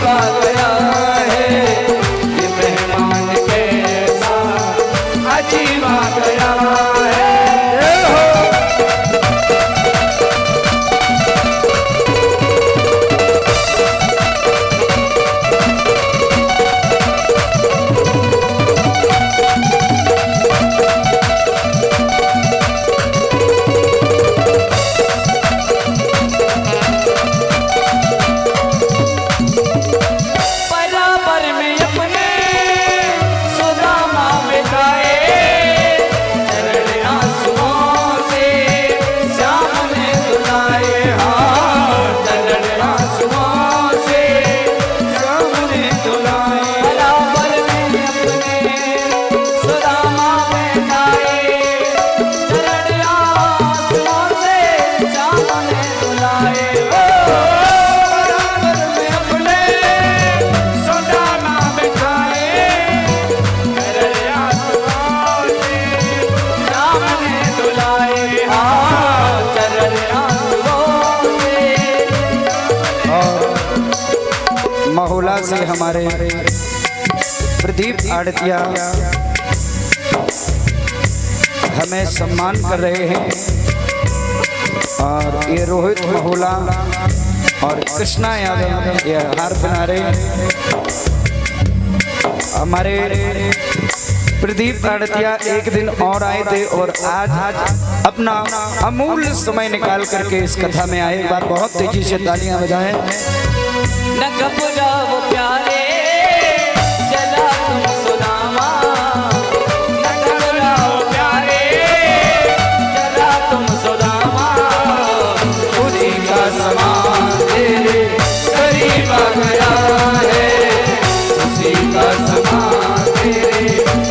आ गया है, ये मेहमान कैसा अजीब आ गया है। महुला से हमारे प्रदीप आड़तिया हमें सम्मान कर रहे हैं और ये रोहित महुला और कृष्णा यादव ये हार बना रहे हैं। हमारे प्रदीप आड़तिया एक दिन और आए थे और आज अपना अमूल्य समय निकाल करके इस कथा में आए। एक बार बहुत तेजी से तालियां बजाएं। न घबराओ प्यारे चला तुम सुदामा, न घबराओ प्यारे चला तुम सुदामा, उसी का समान तेरे करीब आ गया है, उसी का समान तेरे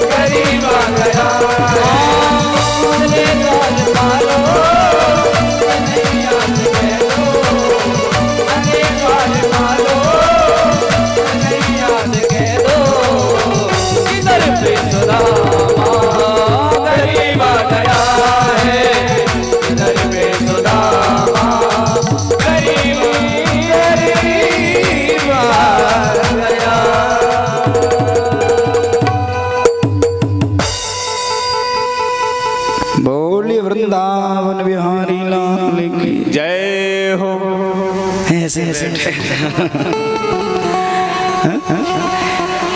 करीब आ गया है। बोलिए वृंदावन बिहारी लाल की जय हो। ऐसे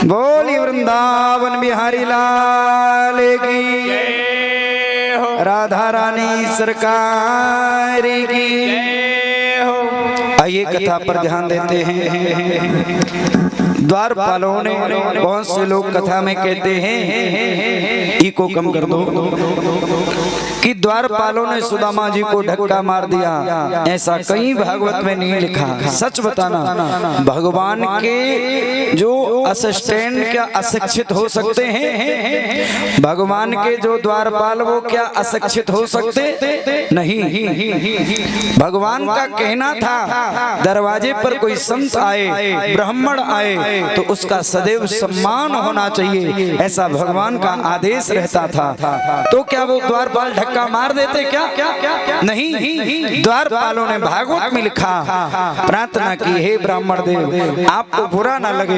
बोलिए वृंदावन बिहारी लाल की जय हो। राधा रानी सरकार की जय हो। आइए कथा पर ध्यान देते हैं। द्वारपालों ने बहुत से लोग कथा में कहते हैं, ई को कम कर दो, कि द्वारपालों ने सुदामा जी को धक्का मार दिया। ऐसा कहीं भागवत में नहीं लिखा। सच बताना, भगवान के जो असिस्टेंट क्या अशिक्षित हो सकते हैं? भगवान के जो द्वारपाल वो क्या अशिक्षित हो सकते नहीं। भगवान का कहना था दरवाजे पर कोई संत आए, ब्राह्मण आए तो उसका सदैव सम्मान होना चाहिए, ऐसा भगवान का आदेश रहता था। तो क्या वो द्वारपाल धक्का मार देते क्या? नहीं। द्वारपालों ने भागवत में लिखा, प्रार्थना की, हे ब्राह्मण देव आपको बुरा ना लगे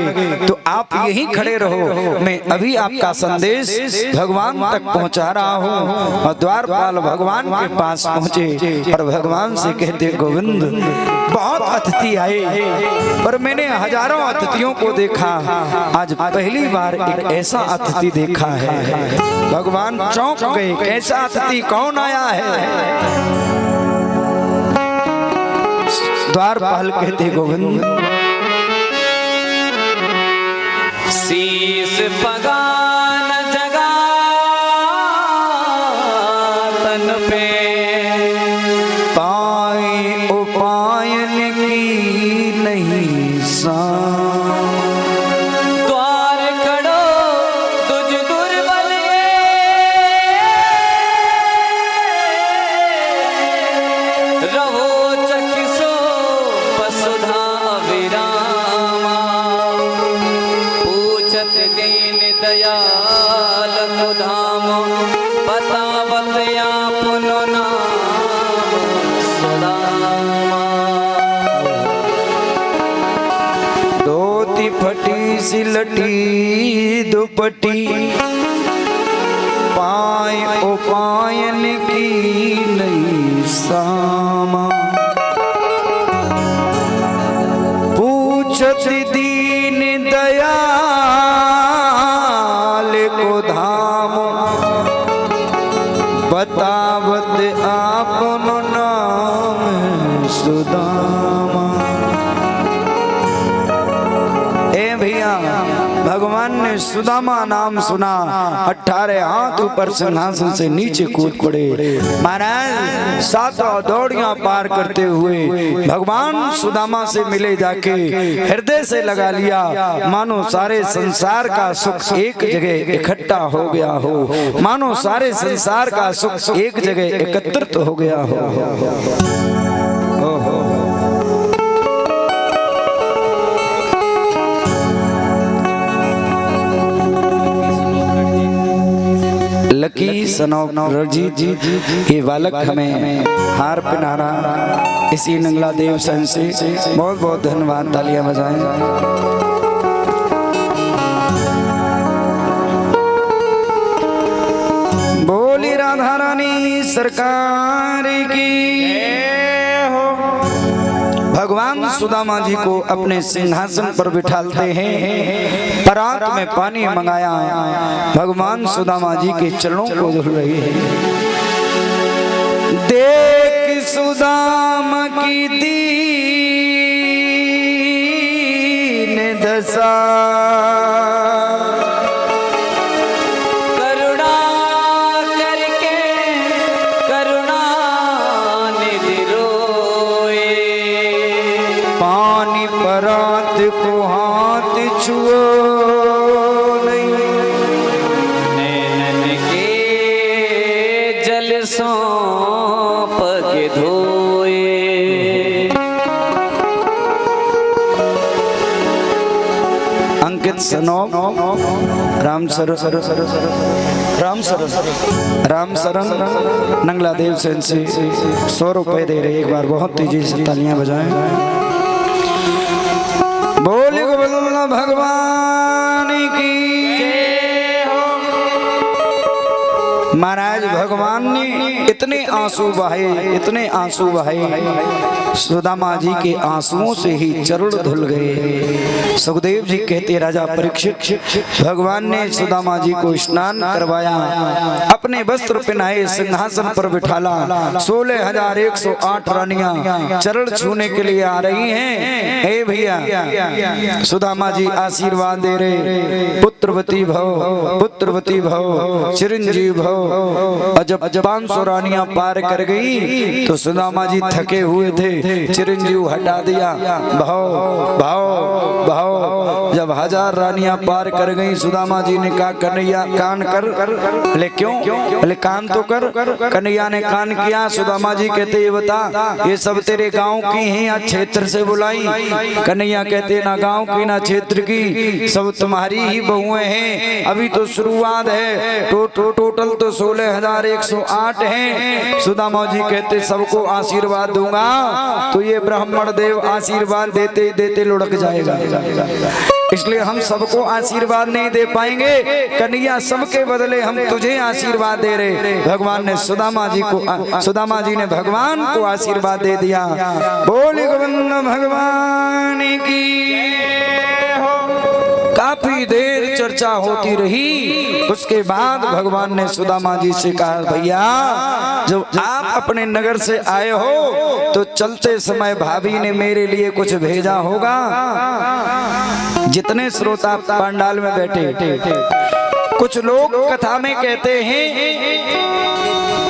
तो आप यहीं खड़े रहो, मैं अभी आपका संदेश भगवान तक पहुंचा रहा हूं। और द्वारपाल भगवान के पास पहुंचे और भगवान से कहते, गोविंद बहुत अतिथि आए पर मैंने हजारों अतिथियों को देखा, आज पहली बार एक ऐसा अतिथि देखा है। भगवान चौंक गए, कैसा अतिथि, कौन आया है? द्वारपाल कहते, गोविंद शीश पगान जगा तन पे, पाए उपायन की नहीं सा, द्वार खड़ो तुझ दुर्बल रहो चकिसो वसुधा विरामा, पूछत दीन दयाल धाम, बतावत या पुनो नाम सुदामा। दो कि फटी सिलटी दुपटी पाए उपायन की नहीं सामा पूछत दीन दयाल को धाम बतावत आपन नाम सुदामा। ए भैया भगवान ने सुदामा नाम सुना 18 हाथ ऊपर सिंहासन से नीचे कूद पड़े। महाराज 7 दौड़ियां पार करते हुए भगवान सुदामा से मिले, जाके हृदय से लगा लिया मानो सारे संसार का सुख एक जगह इकट्ठा हो गया हो, मानो सारे संसार का सुख एक जगह एकत्रित हो गया हो। लकी सनौर जी ये बालक हमें हार पहना रहा, इसी नंगला देव सन से बहुत बहुत धन्यवाद, तालियां बजाएं। बोली राधा रानी सरकार की हो। भगवान सुदामा जी को अपने सिंहासन पर बिठालते हैं, परात में पानी मंगाया, भगवान सुदामा जी के चरणों को धुल रही है। देख सुदामा की दीन दशा करुणा करके करुणा निधि रोए, पानी परात को हाथ छुओ नैनन के जल सौंप के धोए। अंकित सनोप राम सरन नंगला देव सेन से 100 रुपए दे रहे, एक बार बहुत तेजी से तालियां बजाएं। बोले गोविंद भगवान की। महाराज भगवान ने इतने आंसू बहाए सुदामा जी के आंसुओं से ही चरण धुल गए। सुखदेव जी कहते राजा परीक्षित भगवान ने सुदामा जी को स्नान करवाया, अपने वस्त्र पहनाए, सिंहासन पर बिठाला। 16,108 रानियां चरण छूने के लिए आ रही हैं। हे भैया सुदामा जी आशीर्वाद दे रहे, पुत्रवती भव चिरंजीव भव। और जब 500 रानियां पार कर गई तो सुदामा जी थके हुए थे, चिरंजीव हटा दिया, भाव। जब 1000 रानियां पार कर गई सुदामा जी ने कहा कन्हैया कान कर। बोले क्यों? बोले कान तो कर। कन्हैया ने कान किया। सुदामा जी कहते ये बता ये सब तेरे गांव की हैं या क्षेत्र से बुलाई? कन्हैया कहते ना गांव की ना क्षेत्र की, सब तुम्हारी ही बहुएं हैं। अभी तो शुरुआत है, टोटल तो 16,108 हैं। सुदामा जी कहते सबको आशीर्वाद दूंगा तो ये ब्राह्मण देव आशीर्वाद देते देते लुढ़क जाएगा, इसलिए हम सबको आशीर्वाद नहीं दे पाएंगे। कन्हैया सबके बदले हम तुझे आशीर्वाद दे रहे। भगवान ने सुदामा जी ने भगवान को आशीर्वाद दे दिया। बोले गोविंद भगवान की। काफी देर चर्चा होती रही, उसके बाद भगवान ने सुदामा जी से कहा भैया जब आप अपने नगर से आए हो तो चलते समय भाभी ने मेरे लिए कुछ भेजा होगा। जितने श्रोता पंडाल में बैठे, कुछ लोग कथा में कहते हैं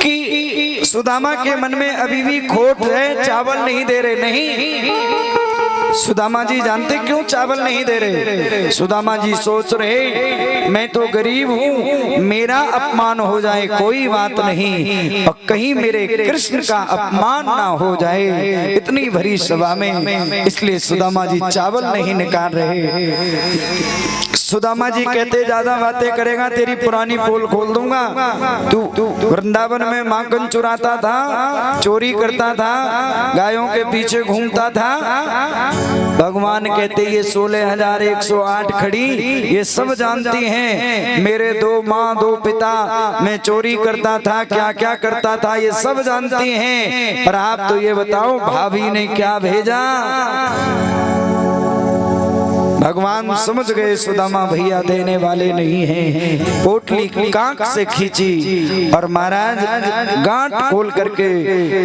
कि सुदामा के मन में अभी भी खोट है, चावल नहीं दे रहे। नहीं, सुदामा जी जानते क्यों चावल नहीं दे रहे? सुदामा जी सोच रहे मैं तो गरीब हूँ, मेरा अपमान हो जाए कोई बात नहीं, और कहीं मेरे कृष्ण का अपमान ना हो जाए इतनी भरी सभा में, इसलिए सुदामा जी चावल नहीं निकाल रहे। सुदामा जी कहते ज्यादा बातें करेगा तेरी पुरानी पोल खोल दूंगा। तू वृंदावन में माखन चुराता था, चोरी करता था, गायों के पीछे घूमता था। भगवान कहते ये 16,108 खड़ी ये सब जानती हैं मेरे 2 माँ 2 पिता, मैं चोरी करता था, क्या क्या करता था, ये सब जानती हैं। पर आप तो ये बताओ भाभी ने क्या भेजा। भगवान समझ गए सुदामा भैया देने वाले नहीं हैं। पोटली कांख से खींची और महाराज गांठ खोल करके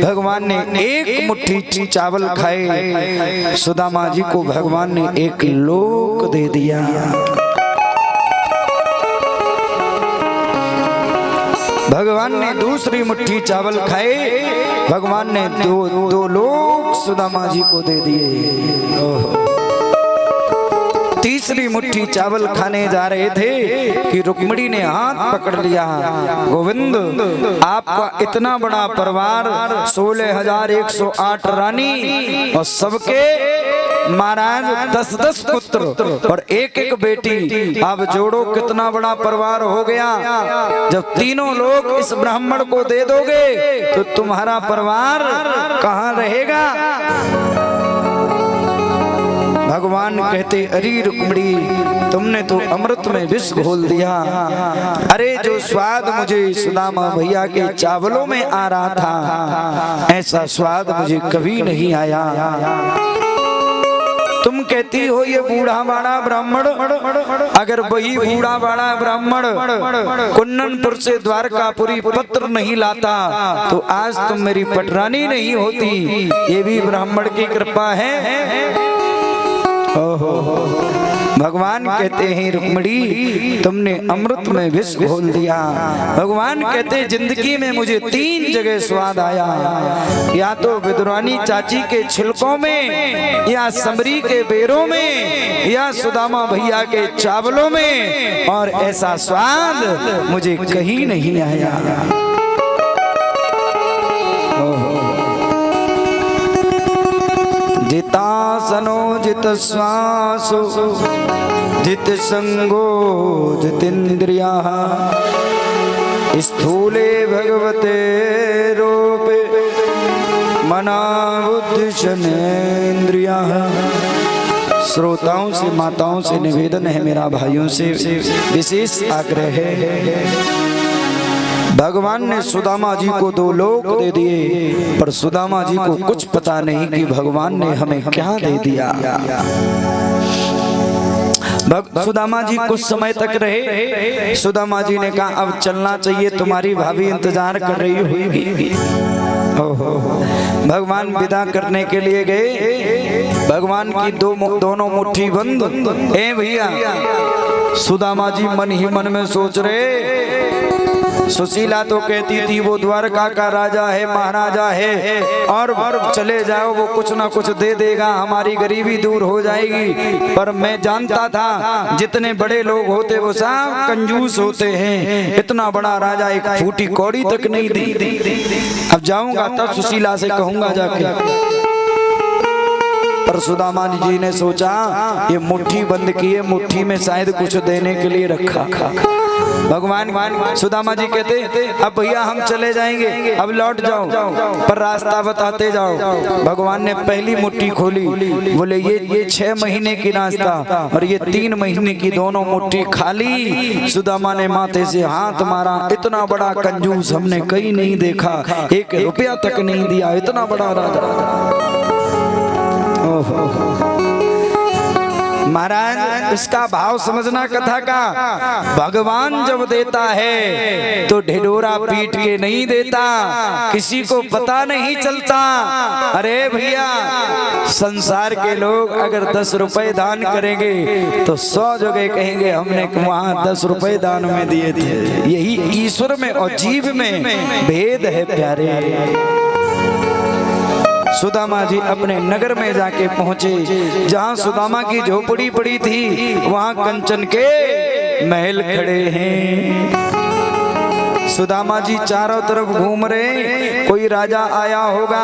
भगवान ने एक मुट्ठी चावल खाए। सुदामा जी को भगवान ने एक लोक दे दिया। भगवान ने दूसरी मुट्ठी चावल खाए, भगवान ने दो लोक सुदामा जी को दे दिए। तीसरी मुट्ठी चावल खाने जा रहे थे कि रुक्मिणी ने हाथ पकड़ लिया। गोविंद आपका इतना बड़ा परिवार, 16,108 रानी और सबके महाराज 10-10 पुत्र और एक-एक बेटी, अब जोड़ो कितना बड़ा परिवार हो गया। जब तीनों लोग इस ब्राह्मण को दे दोगे तो तुम्हारा परिवार कहाँ रहेगा। भगवान कहते अरे रुक्मिणी तुमने तो अमृत में विष घोल दिया। अरे जो स्वाद मुझे सुदामा भैया के चावलों में आ रहा था ऐसा स्वाद मुझे कभी नहीं आया। तुम कहती हो ये बूढ़ा बाड़ा ब्राह्मण, अगर वही बूढ़ा बाड़ा ब्राह्मण कुन्ननपुर से द्वारकापुरी पत्र नहीं लाता तो आज तुम मेरी पटरानी नहीं होती। ये भी ब्राह्मण की कृपा है। ओहो भगवान कहते हैं रुक्मिणी तुमने अमृत में विष घोल दिया। भगवान कहते जिंदगी में मुझे 3 जगह स्वाद आया, या तो विदुरानी चाची के छिलकों में, या समरी के बेरों में, या सुदामा भैया के चावलों में, और ऐसा स्वाद मुझे कहीं नहीं आया। जितासनो जित श्वासो जित संगो जितेन्द्रिया स्थूले भगवते रूपे मना बुद्धि शनेन्द्रिया। श्रोताओं से माताओं से निवेदन है, मेरा भाइयों से विशेष आग्रह है। भगवान ने सुदामा जी को 2 लोक दे दिए, पर सुदामा जी को कुछ पता नहीं कि भगवान ने हमें क्या दे दिया। सुदामा जी कुछ समय तक रहे। सुदामा जी ने कहा अब चलना चाहिए, तुम्हारी भाभी इंतजार कर रही होगी। भगवान विदा करने के लिए गए। भगवान की दोनों मुट्ठी बंद। ए भैया, सुदामा जी मन ही मन में सोच रहे, सुशीला तो कहती थी वो द्वारका का राजा है, महाराजा है, और चले जाओ वो कुछ ना कुछ दे देगा, हमारी गरीबी दूर हो जाएगी। पर मैं जानता था जितने बड़े लोग होते वो सब कंजूस होते हैं। इतना बड़ा राजा एक फूटी कौड़ी तक नहीं दी। अब जाऊंगा तब सुशीला से कहूंगा जाके। पर सुदामा जी ने सोचा ये मुट्ठी बंद किए, मुट्ठी में शायद कुछ देने के लिए रखा। भगवान सुदामा जी कहते अब भैया हम चले जाएंगे, अब लौट जाओ, पर रास्ता बताते जाओ। भगवान ने पहली मुट्ठी खोली, बोले ये 6 महीने की नाश्ता और ये 3 महीने की दोनों मुट्ठी खाली। सुदामा ने माथे से हाथ मारा, इतना बड़ा कंजूस हमने कहीं नहीं देखा, 1 रुपया तक नहीं दिया, इतना बड़ा राजा। महाराज इसका भाव समझना कथा का। भगवान जब देता है तो ढिढोरा पीट के नहीं देता, किसी को पता नहीं चलता। अरे भैया, संसार के लोग अगर 10 रुपए दान करेंगे तो 100 जगह कहेंगे हमने वहां 10 रुपए दान में दिए थे। यही ईश्वर में और जीव में भेद है प्यारे। सुदामा जी अपने नगर में जाके पहुंचे, जहां सुदामा की झोपड़ी पड़ी थी वहां कंचन के महल खड़े हैं। सुदामा जी चारों तरफ घूम रहे, कोई राजा आया होगा,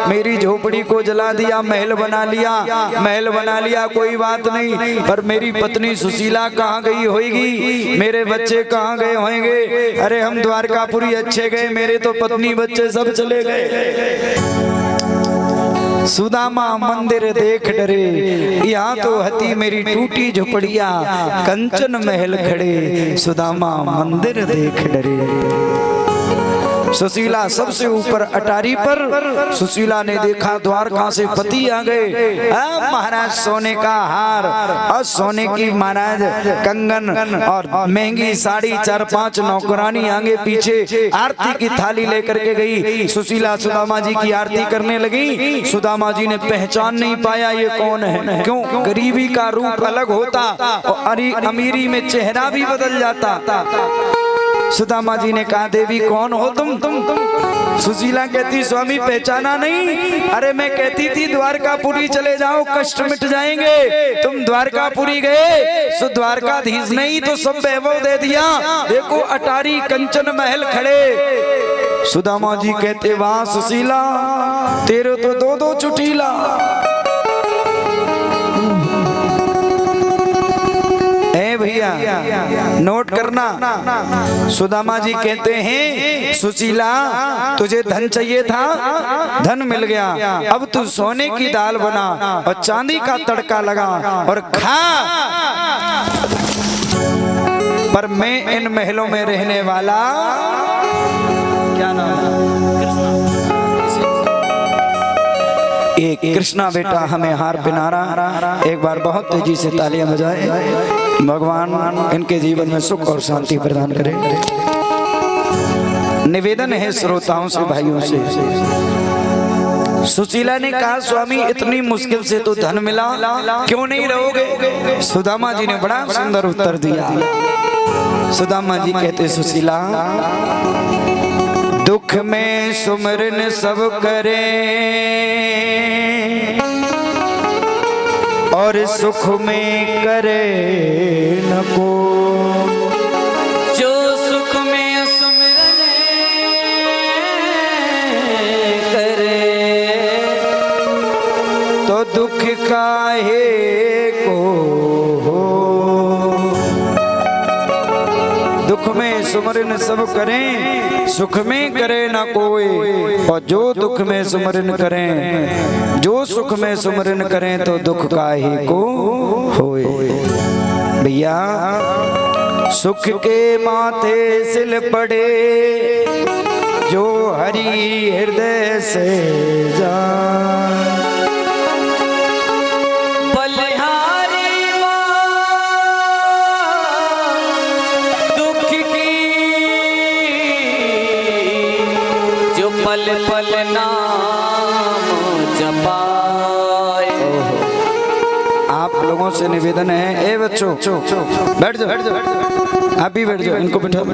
मेरी झोपड़ी को जला दिया, महल बना लिया, कोई बात नहीं, पर मेरी पत्नी सुशीला कहाँ गई होगी, मेरे बच्चे कहाँ गए होंगे। अरे हम द्वारकापुरी अच्छे गए, मेरे तो पत्नी बच्चे सब चले गए। सुदामा मंदिर देख डरे, यहाँ तो हती मेरी टूटी झोपड़िया, कंचन महल खड़े, सुदामा मंदिर देख डरे। सुशीला सबसे ऊपर अटारी पर, सुशीला ने देखा द्वारका से पति आ गए। महाराज सोने का हार और सोने की महाराज कंगन और महंगी साड़ी, 4-5 नौकरानी आगे पीछे आरती की थाली लेकर के गई। सुशीला सुदामा जी की आरती करने लगी। सुदामा जी ने पहचान नहीं पाया ये कौन है, क्यों? गरीबी का रूप अलग होता और अमीरी में चेहरा भी बदल जाता। सुदामा जी ने कहा देवी कौन हो तुम? सुशीला कहती स्वामी पहचाना नहीं? अरे मैं कहती थी द्वारकापुरी चले जाओ, कष्ट मिट जाएंगे। तुम द्वारकापुरी गए, सो द्वारकाधीश नहीं तो सब वैभव दे दिया। देखो अटारी कंचन महल खड़े। सुदामा जी कहते वाह सुशीला, तेरे तो दो चुटीला। भैया नोट करना, सुदामा जी कहते हैं सुशीला तुझे धन चाहिए था, धन मिल गया, अब तू सोने की दाल बना और चांदी का तड़का लगा और खा। पर मैं इन महलों में रहने वाला, क्या नाम एक कृष्णा बेटा हमें हार पहना रहा। एक बार बहुत तेजी से तालियां बजाए, भगवान इनके जीवन में सुख और शांति प्रदान करे। निवेदन है श्रोताओं से, भाइयों से। सुशीला ने कहा स्वामी इतनी मुश्किल से तो धन मिला, क्यों नहीं रहोगे? सुदामा जी ने बड़ा सुंदर उत्तर दिया। सुदामा जी कहते सुशीला दुख में सुमरन सब करे और सुख में करे न को, जो सुख में सुमरन करे तो दुख काहे को हो। दुख में सुमरन सब करें, सुख में करे ना कोई, और जो दुख में सुमरन करें, जो सुख में सुमरन करें तो दुख काहे को होए। भैया सुख के माथे सिल पड़े, जो हरि हृदय से जाए। पल पल नाम जपाए। आप लोगों से निवेदन है, ए बच्चों बैठ जाओ, आप भी बैठ जाओ, इनको बैठो।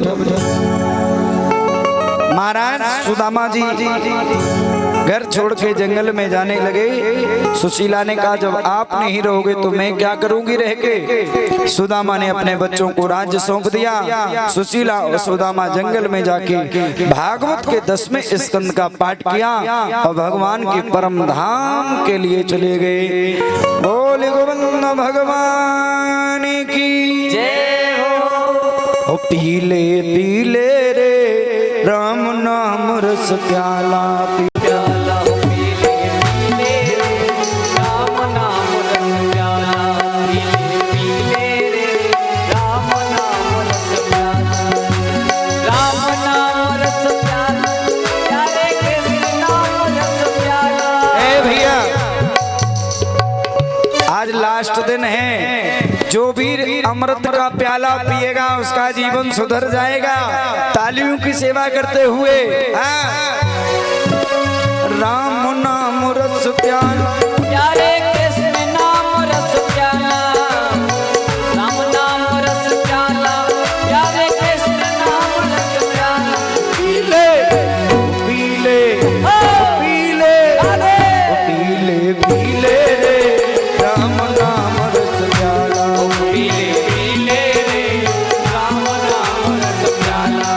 महाराज सुदामा जी घर छोड़ के जंगल में जाने लगे। सुशीला ने कहा जब आप नहीं रहोगे तो मैं क्या करूंगी रह के। सुदामा ने अपने बच्चों को राज्य सौंप दिया। सुशीला और सुदामा जंगल में जाके भागवत के 10वें स्कंद का पाठ किया और भगवान के परम धाम के लिए चले गए। बोले गोविंद भगवान की जय हो। पीले पीले रे राम नाम रस प्याला, प्याला पीले पीले रे राम नाम रस प्याला, पीले पीले रे राम नाम रस प्याला, राम नाम रस प्याला, प्यारे कृष्ण नाम रस प्याला। ए भैया आज लास्ट दिन है, जो भी अमृत का प्याला पिएगा उसका जीवन सुधर जाएगा। तालियों की सेवा करते हुए राम नाम रस प्याला, प्यारे कृष्ण नाम रस प्याला, राम नाम रस प्याला, प्यारे कृष्ण नाम रस प्याला। पीले पीले पीले पीले पीले रे राम नाम रस प्याला, पीले पीले रे राम नाम रस प्याला।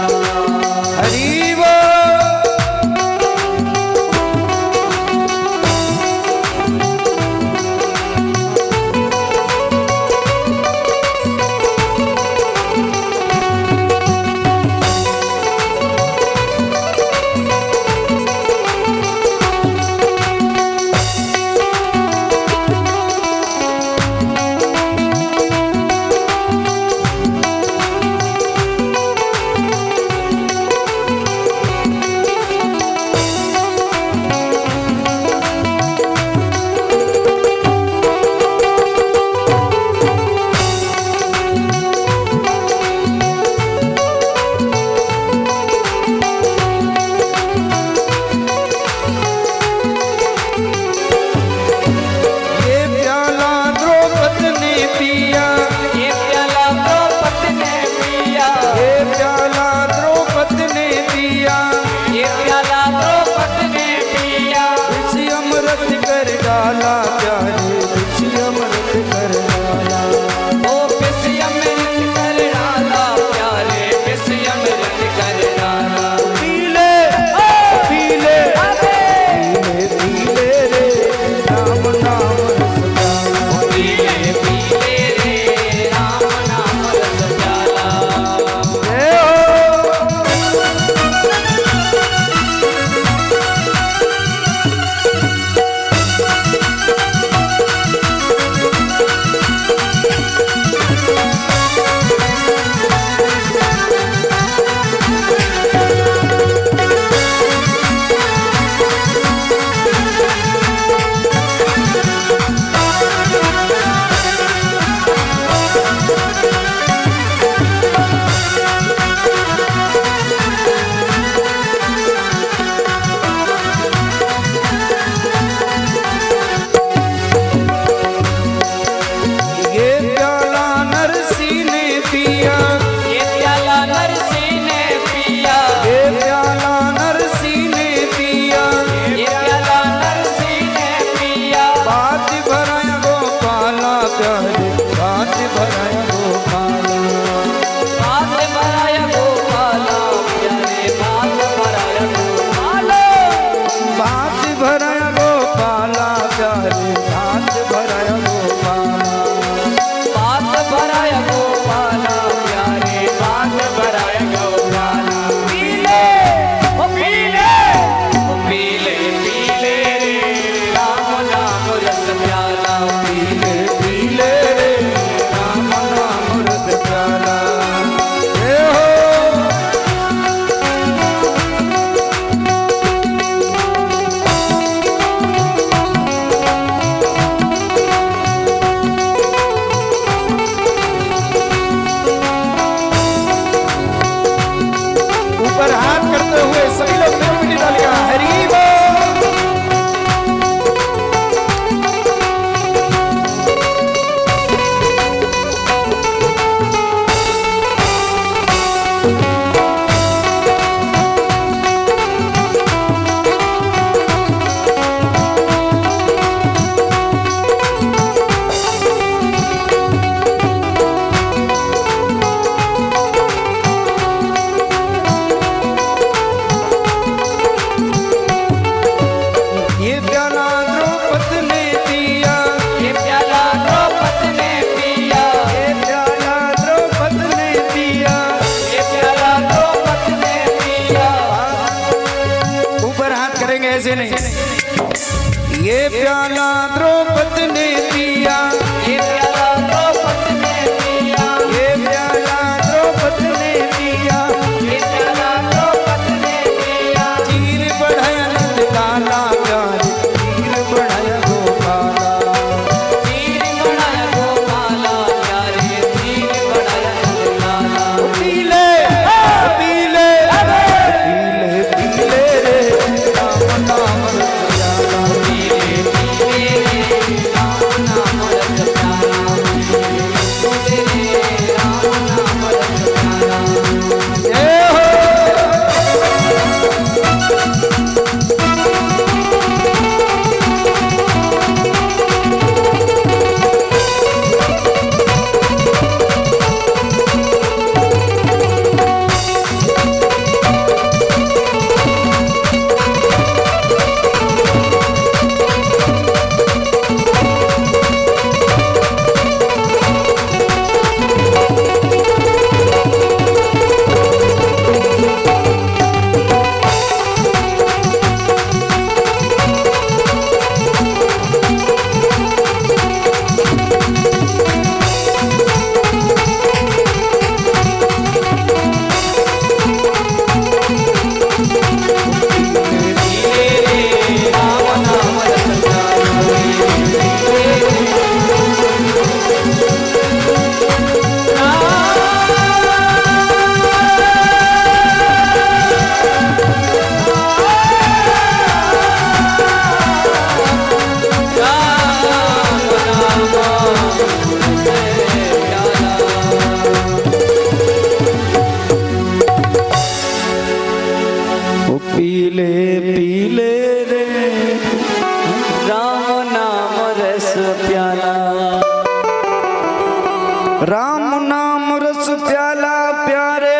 राम नाम रस प्याला प्यारे,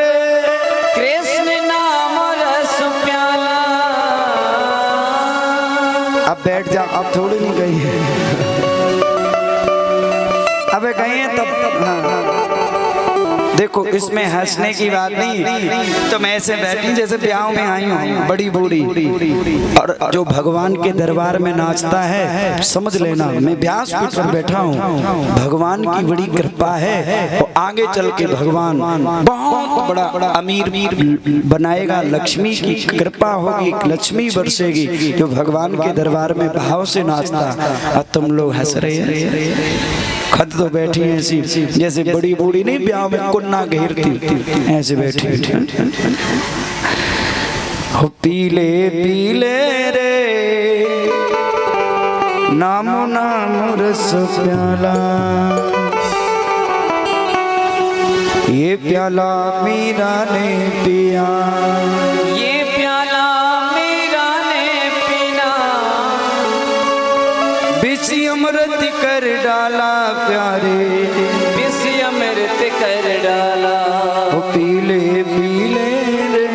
कृष्ण नाम रस प्याला। अब बैठ जा, अब थोड़ी नहीं गई है, अबे गए हैं तब। हाँ देखो इसमें हंसने की बात नहीं, तुम ऐसे बैठी जैसे ब्याह में आई हो बड़ी बूढ़ी, और जो भगवान के दरबार में नाचता है समझ लेना मैं व्यासपीठ पर बैठा हूँ, भगवान की बड़ी कृपा है, और आगे चल के भगवान बहुत बड़ा अमीर बनाएगा, लक्ष्मी की कृपा होगी, लक्ष्मी बरसेगी जो भगवान के दरबार में भाव से नाचता। और तुम लोग हंस रहे खद तो बैठी ऐसी जैसे बड़ी बूढ़ी नहीं ब्याह में कुन्ना घेरती, ऐसे बैठी हो। पीले पीले रे नामो नाम रस प्याला, ये प्याला मीरा ने पिया, ये प्याला मीरा ने पीना, बिच अमृत कर डाला प्यारे, विष अमृत कर डाला। ओ पीले पीले रे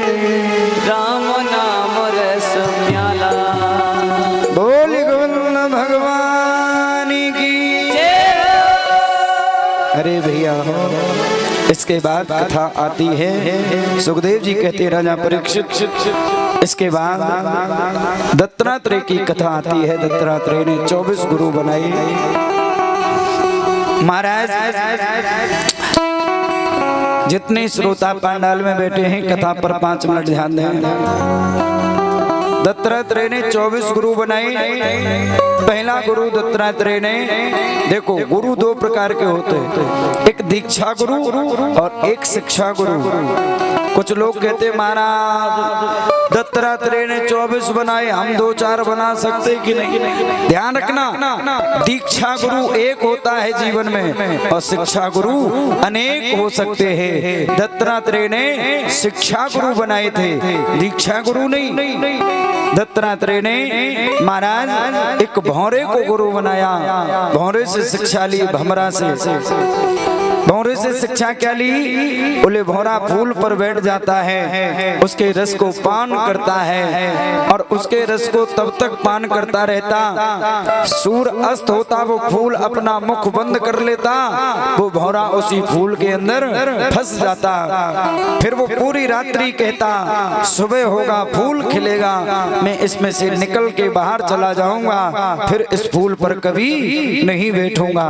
राम नाम रस प्याला। बोल गोविंद भगवान की जय हो। अरे भैया इसके बाद कथा आती है, सुखदेव जी कहते राजा परीक्षित, इसके बाद दत्तात्रेय की कथा आती है। दत्तात्रेय ने 24 गुरु बनाए। महाराज जितने श्रोता पंडाल में बैठे हैं कथा पर 5 मिनट ध्यान दें। दत्तात्रेय ने 24 गुरु बनाए। पहला गुरु दत्तात्रेय ने, देखो गुरु 2 प्रकार के होते हैं, एक दीक्षा गुरु और एक शिक्षा गुरु। कुछ लोग कहते महाराज दत्तात्रेय ने 24 बनाए, हम 2-4 बना सकते कि नहीं। ध्यान रखना, दीक्षा गुरु एक होता है जीवन में और शिक्षा गुरु अनेक हो सकते हैं। दत्तात्रेय ने शिक्षा गुरु बनाए थे, दीक्षा गुरु नहीं। दत्तात्रेय ने महाराज एक भौरे को गुरु बनाया, भौरे से शिक्षा ली, भमरा से। भौरे से शिक्षा क्या ली? बोले भौरा फूल पर बैठ जाता है, उसके रस को पान करता है और उसके रस को तब तक पान करता रहता, सूर्य अस्त होता वो फूल अपना मुख बंद कर लेता, वो भौरा उसी फूल के अंदर फंस जाता। फिर वो पूरी रात्रि कहता सुबह होगा फूल खिलेगा, मैं इसमें से निकल के बाहर चला जाऊंगा, फिर इस फूल पर कभी नहीं बैठूंगा।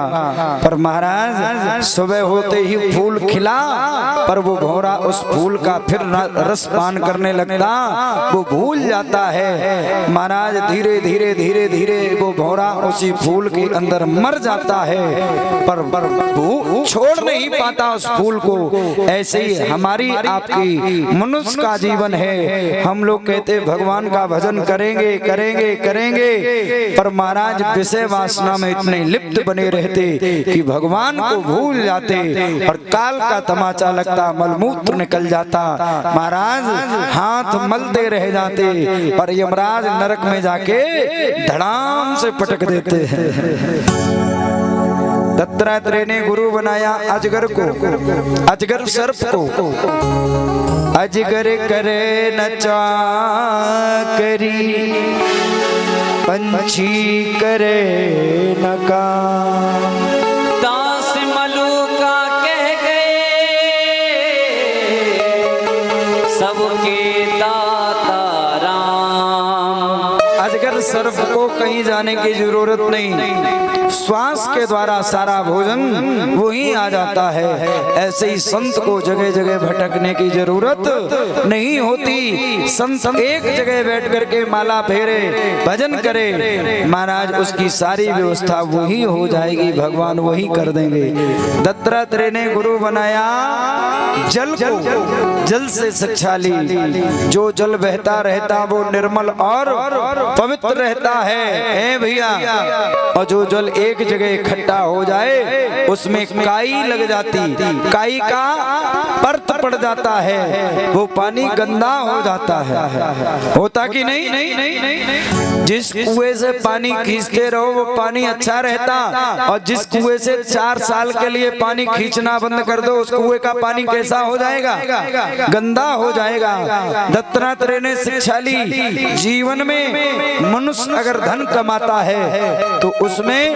पर महाराज सुबह होते ही फूल खिला, पर वो भौरा उस फूल का फिर रस पान करने लगता, वो भूल जाता है। महाराज धीरे धीरे धीरे धीरे वो भौरा उसी फूल के अंदर मर जाता है, पर वो छोड़ नहीं पाता उस फूल को। ऐसे ही हमारी आपकी मनुष्य का जीवन है। हम लोग कहते भगवान का भजन करेंगे करेंगे करेंगे, पर महाराज विषय वासना में इतने लिप्त बने रहते कि भगवान को भूल जाते और काल का तमाचा लगता, मलमूत्र निकल जाता, महाराज हाथ मलते रह जाते, पर यमराज नरक में जाके धड़ाम से पटक देते हैं। दत्तात्रेय ने गुरु बनाया अजगर को, अजगर सर्प को। अजगर करे न चाकरी, पंछी करे न काम, दास मलूका कह गए सबके दाता राम। अजगर सर्प को कहीं जाने की जरूरत नहीं, श्वास के द्वारा सारा भोजन वही आ जाता है। ऐसे ही संत को जगह जगह भटकने की जरूरत नहीं होती। संत एक जगह बैठ करके माला फेरे, भजन करे, महाराज उसकी सारी व्यवस्था वही हो जाएगी, भगवान वही कर देंगे। दत्तात्रेय ने गुरु बनाया जल को, जल से शिक्षा ली। जो जल बहता रहता वो निर्मल और पवित्र रहता है। है ए भैया, और जो जल एक जगह इकट्ठा हो जाए उसमें काई लग जाती, काई का परत पड़ जाता है, वो पानी गंदा हो जाता है। होता कि नहीं? जिस कुएं से पानी खींचते रहो वो पानी अच्छा रहता, और जिस कुएं से 4 साल के लिए पानी खींचना बंद कर दो उस कुएं का पानी कैसा हो जाएगा? गंदा हो जाएगा। दत्तात्रेय ने शिक्षा ली, जीवन में मनुष्य अगर धन कमाता है तो उसमें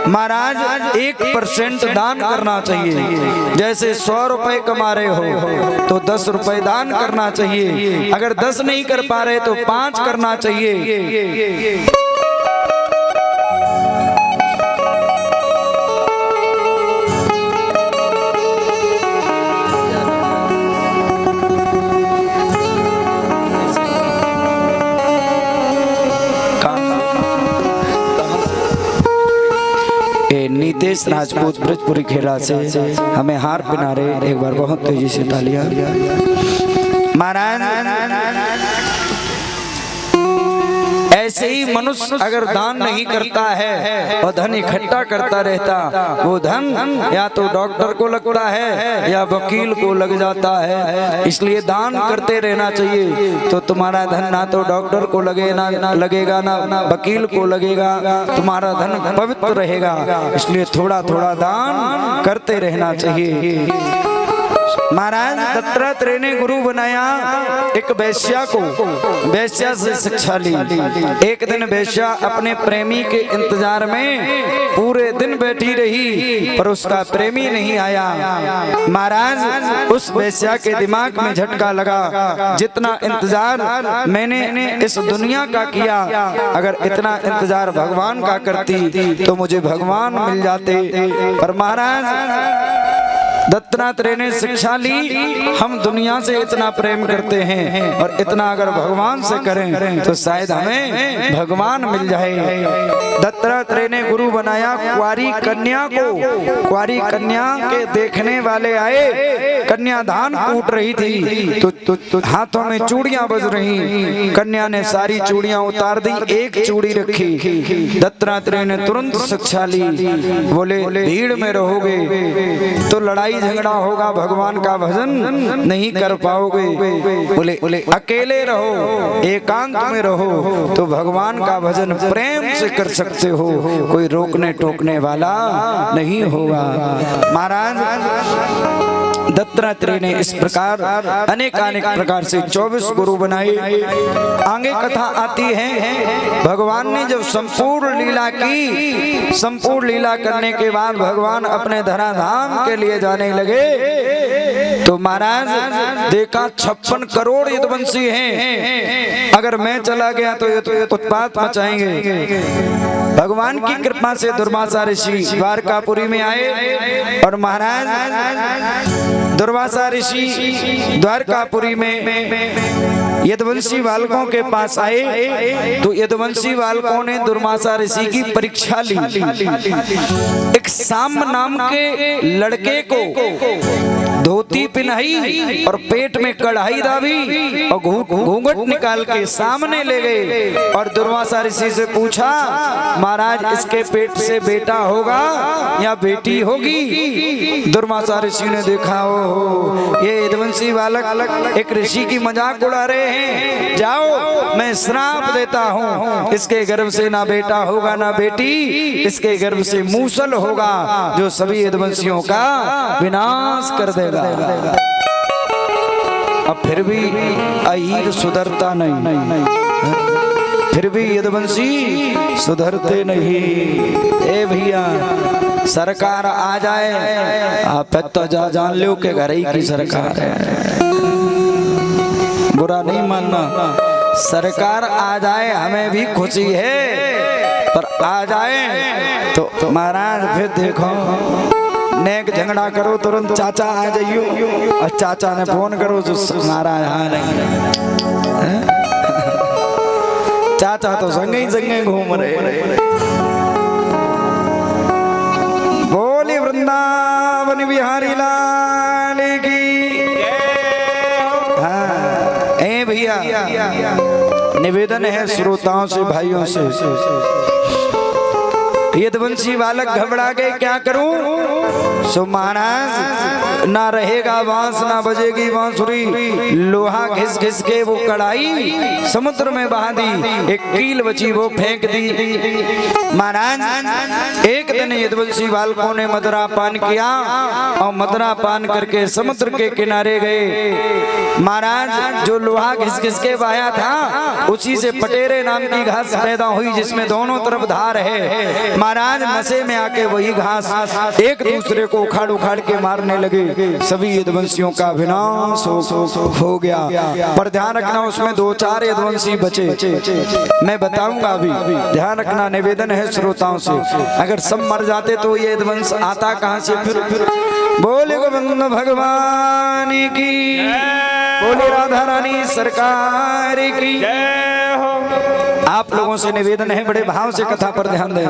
महाराज 1% दान करना चाहिए। जैसे 100 रुपए कमा रहे हो तो 10 रुपए दान करना चाहिए, अगर 10 नहीं कर पा रहे तो 5 करना चाहिए। नीतेश राजपूत ब्रजपुरी खेला से हमें हार पहना रहे, एक बार बहुत तेजी से तालियां। महाराज ऐसे ही मनुष्य अगर दान नहीं करता है और धन इकट्ठा करता रहता, वो धन या तो डॉक्टर को लगता है या वकील को लग जाता है। इसलिए दान करते रहना चाहिए, तो तुम्हारा धन ना तो डॉक्टर को लगेगा ना वकील को लगेगा, तुम्हारा धन पवित्र रहेगा। इसलिए थोड़ा थोड़ा दान करते रहना चाहिए। महाराज दत्तात्रेय ने गुरु बनाया एक वैश्या को, वैश्या से शिक्षा ली। एक दिन वैश्या अपने प्रेमी के इंतजार में पूरे दिन बैठी रही, पर उसका प्रेमी नहीं आया। महाराज उस वैश्या के दिमाग में झटका लगा, जितना इंतजार मैंने इस दुनिया का किया, अगर इतना इंतजार भगवान का करती तो मुझे भगवान मिल जाते। पर महाराज दत्तात्रेय ने शिक्षा ली, हम दुनिया से इतना प्रेम करते हैं और इतना अगर भगवान से करें तो शायद हमें भगवान मिल जाए। दत्तात्रेय ने गुरु बनाया कुंवारी कन्या को। कुंवारी कन्या के देखने वाले आए, कन्या धान कूट रही थी तो हाथों में चूड़ियां बज रही। कन्या ने सारी चूड़ियां उतार दी, एक चूड़ी रखी। दत्तात्रेय ने तुरंत शिक्षा ली, बोले भीड़ में रहोगे तो लड़ाई झगड़ा होगा, भगवान का भजन नहीं कर पाओगे। बोले अकेले रहो, एकांत में रहो तो भगवान का भजन प्रेम से कर सकते हो, कोई रोकने टोकने वाला नहीं होगा। महाराज दत्तात्रेय ने इस प्रकार अनेक प्रकार से 24 गुरु बनाए। आगे कथा आती है, भगवान ने जब संपूर्ण लीला की, संपूर्ण लीला करने के बाद भगवान अपने धराधाम के लिए जाने लगे तो महाराज देखा 56 करोड़ यदुवंशी हैं, अगर मैं चला गया तो ये तो उत्पात मचाएंगे। भगवान की कृपा से दुर्वासा ऋषि द्वारकापुरी में आए और महाराज दुर्वासा ऋषि द्वारकापुरी में यदुवंशी बालकों के पास आए तो यदुवंशी बालकों ने दुर्वासा ऋषि की परीक्षा ली। एक साम नाम के लड़के को धोती पिन्हाई और पेट में कढ़ाई दाबी और घूंघट निकाल के सामने ले गए और दुर्वासा ऋषि से पूछा, महाराज इसके पेट से बेटा होगा या बेटी होगी? दुर्वासा ऋषि ने देखा, हो ये यदुवंशी बालक एक ऋषि की मजाक उड़ा रहे हैं, जाओ मैं श्राप देता हूँ, इसके गर्भ से ना बेटा होगा ना बेटी, इसके गर्भ से मूसल होगा जो सभी यदुवंशियों का विनाश कर देगा। अब फिर भी अहीर सुधरता नहीं, फिर भी यदुवंशी सुधरते नहीं। ए भैया सरकार आ जाए आप तो जान लो के घर ही की सरकार है, बुरा नहीं मानना। सरकार आ जाए हमें भी खुशी है, पर आ जाए तो महाराज फिर देखो नेक झगड़ा करो तुरंत चाचा आ जाइयो और चाचा ने फोन करो जो महाराज आ नहीं, चाचा तो संगे घूम रहे। बोली वृंदावन बिहारी लाल की। हाँ ए भैया निवेदन है श्रोताओं से, भाइयों से। यदुवंशी बालक घबरा गए, क्या करूं? सो महाराज, ना रहेगा बांस, ना बजेगी बांसुरी, लोहा घिस घिस के वो कढ़ाई समुद्र में बहा दी, एक कील बची वो फेंक दी। महाराज, एक दिन यदुवंशी बालकों ने मदरा पान किया और मदरा पान करके समुद्र के किनारे गए। महाराज, जो लोहा घिस घिस के बहाया था उसी से पटेरे नाम की घास पैदा हुई, जिसमें दोनों तरफ धार है। महाराज, नशे में आके वही घास एक दूसरे को उखाड़ उखाड़ के मारने लगे। सभी यदुवंशियों का विनाश हो गया। पर ध्यान रखना, उसमें 2-4 यदुवंशी बचे, मैं बताऊंगा अभी। ध्यान रखना, निवेदन है श्रोताओं से। अगर सब मर जाते तो ये यदुवंश आता कहां से फिर? बोले गोविंद भगवान की, बोले राधा रानी सरकार की। आप लोगों से निवेदन है, बड़े भाव से कथा पर ध्यान दें।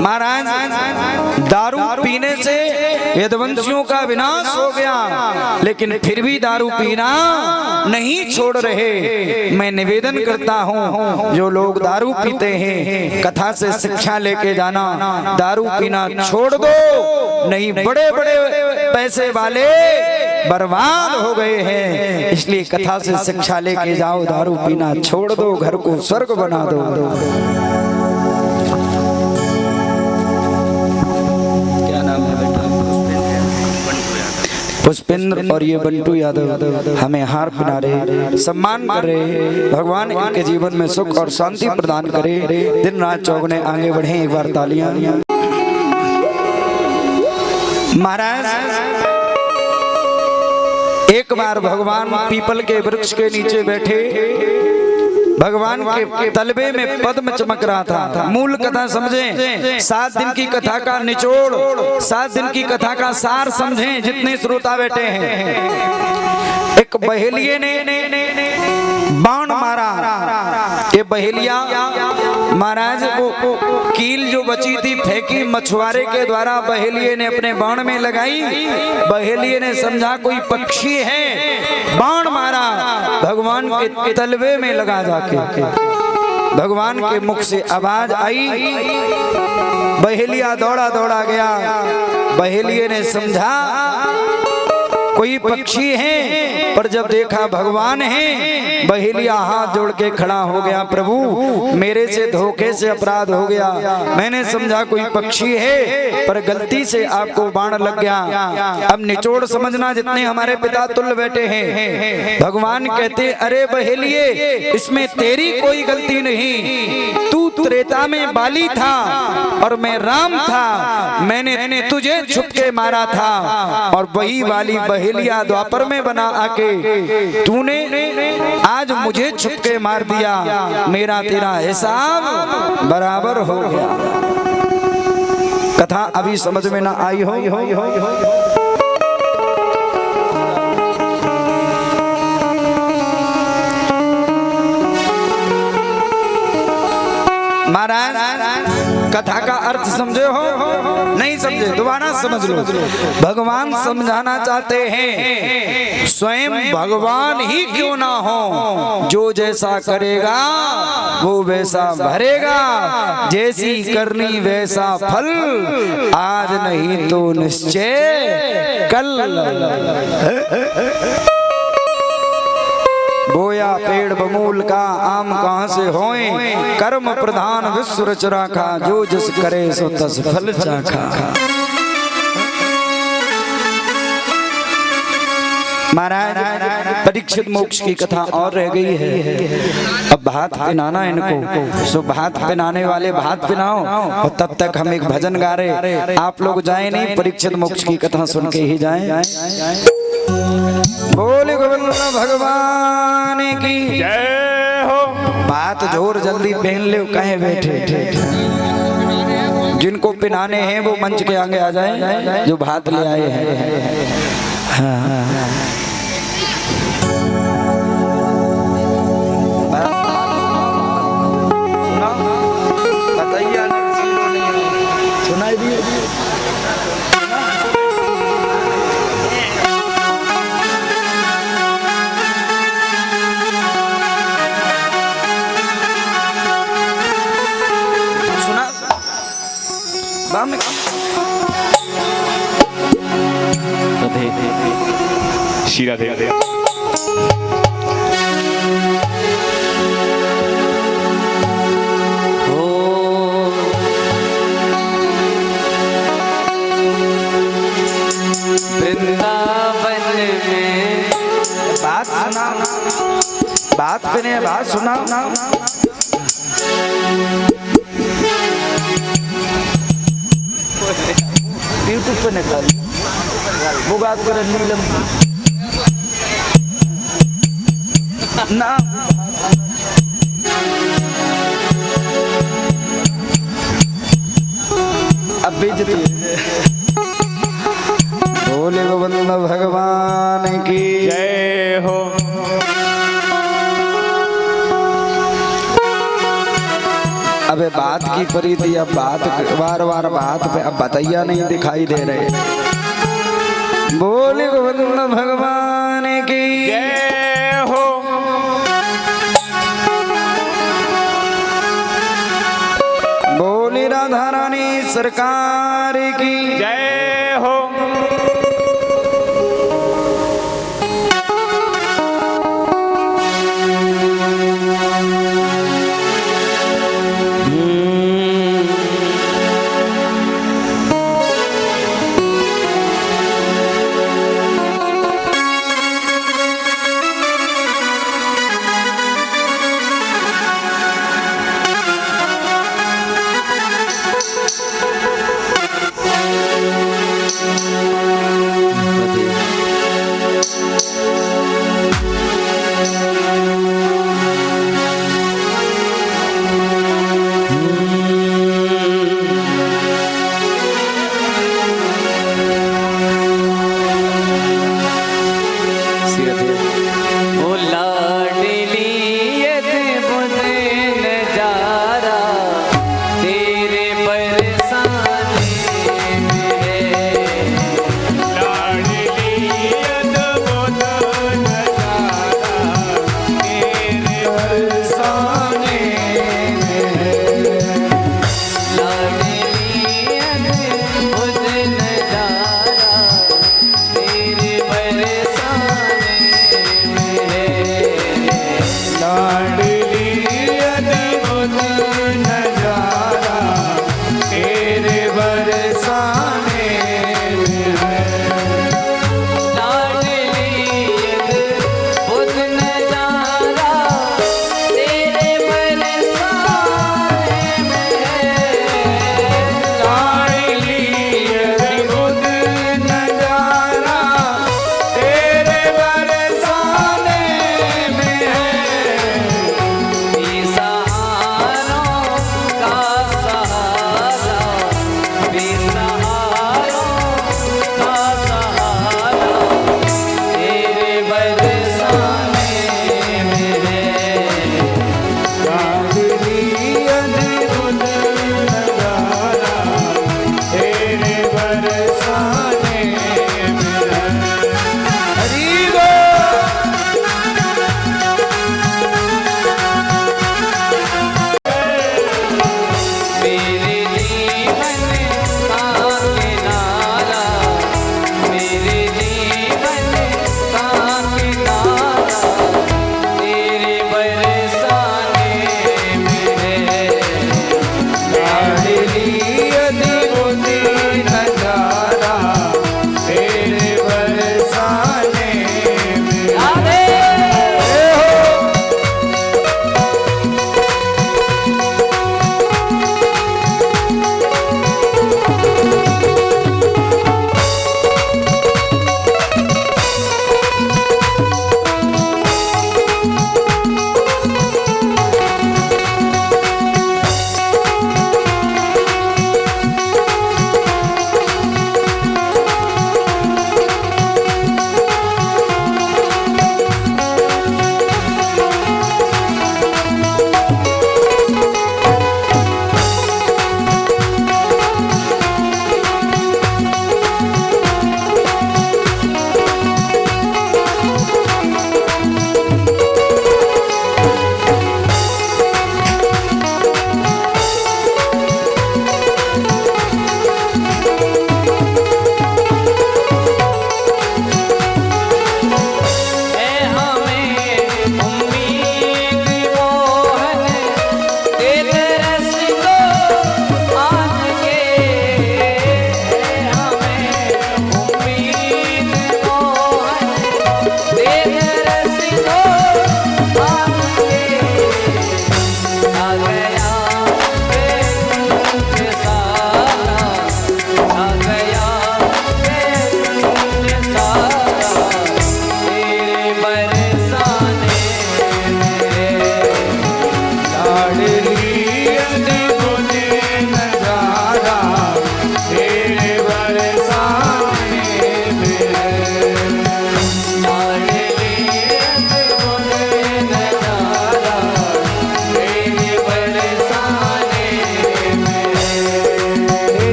महाराज, दारू पीने से यदुवंशियों का विनाश हो गया, लेकिन फिर भी दारू पीना नहीं छोड़ रहे। मैं निवेदन करता हूँ, जो लोग दारू पीते हैं कथा से शिक्षा लेके जाना, दारू पीना छोड़ दो, नहीं बड़े बड़े पैसे वाले बर्बाद हो गए हैं। इसलिए कथा से शिक्षा लेके जाओ, दारू पीना छोड़ दो, घर को स्वर्ग बना दो। क्या नाम है बेटा? पुष्पेंद्र और ये बंटू यादव हमें हार पहना रहे, सम्मान कर रहे। भगवान इनके जीवन में सुख और शांति प्रदान करे, दिन रात चौगने आगे बढ़े। एक बार तालियां। महाराज, एक बार भगवान पीपल के वृक्ष के नीचे बैठे, भगवान के तलबे में पद्म चमक रहा था। मूल कथा समझें, 7 दिन की कथा का निचोड़, 7 दिन की कथा का सार समझें जितने श्रोता बैठे हैं। एक बहेलिये ने बाण मारा, ये बहेलिया महाराज को कील जो बची थी फेंकी, मछुआरे के द्वारा बहेलिये ने अपने बाण में लगाई। बहेलिये ने समझा कोई पक्षी है, बाण मारा, भगवान के तलवे में लगा जाके। भगवान के मुख से आवाज आई, बहेलिया दौड़ा दौड़ा गया। बहेलिये ने समझा कोई पक्षी है, पर जब देखा भगवान है, बहेलिया हाथ जोड़ के खड़ा हो गया, प्रभु मेरे से धोखे से अपराध हो गया, मैंने समझा कोई पक्षी है पर गलती से आपको बाण लग गया। अब निचोड़ समझना, जितने हमारे पिता तुल्य बैठे हैं। भगवान कहते, अरे बहेलिये, इसमें तेरी कोई गलती नहीं, तू त्रेता में बाली था और मैं राम था, मैंने तुझे छुप के मारा था, और वही वाली बहेलिया द्वापर में बना आके तूने आज मुझे छुप के मार दिया, मेरा तेरा हिसाब बराबर हो गया। कथा अभी समझ में ना आई हो। महाराज, कथा का अर्थ समझे हो? नहीं समझे? दोबारा समझ लो। भगवान समझाना चाहते हैं, स्वयं भगवान ही क्यों ना हो, जो जैसा करेगा वो वैसा भरेगा, जैसी करनी वैसा फल, आज नहीं तो निश्चय कल। बोया पेड़ बमूल का, आम कहाँ से होए, कर्म प्रधान विश्व रच राखा, जो जस करे सो तस फल चाखा। महाराज, परीक्षित मोक्ष की कथा और रह गई है। अब भात पिनाना इनको, सो भात पिनाने वाले भात पिनाओ, और तब तक हम एक भजन गा रहे। आप लोग जाए नहीं, परीक्षित मोक्ष की कथा सुन के ही जाए। बोले गोविंद भगवान की जय हो। बात जोर जल्दी पहन ले, कहे बैठे। जिनको पिनाने हैं वो मंच के आगे आ जाए, जो भात ले आए हैं। हाँ। सुनाई दिए। राधे श्री राधे। ओ वृंदावन में बात सुना, बात पे नहीं बात सुना। यूट्यूब पे निकाल वो बात कर नीलम ना अब बेइज्जती है। बोले गोविंद भगवान की जय हो। अबे बात की परी थी, अब बात बार बार बात पे अब बताइया नहीं दिखाई दे रहे। बोले गोविंद भगवान की जय हो। बोली राधा रानी सरकार की जय हो।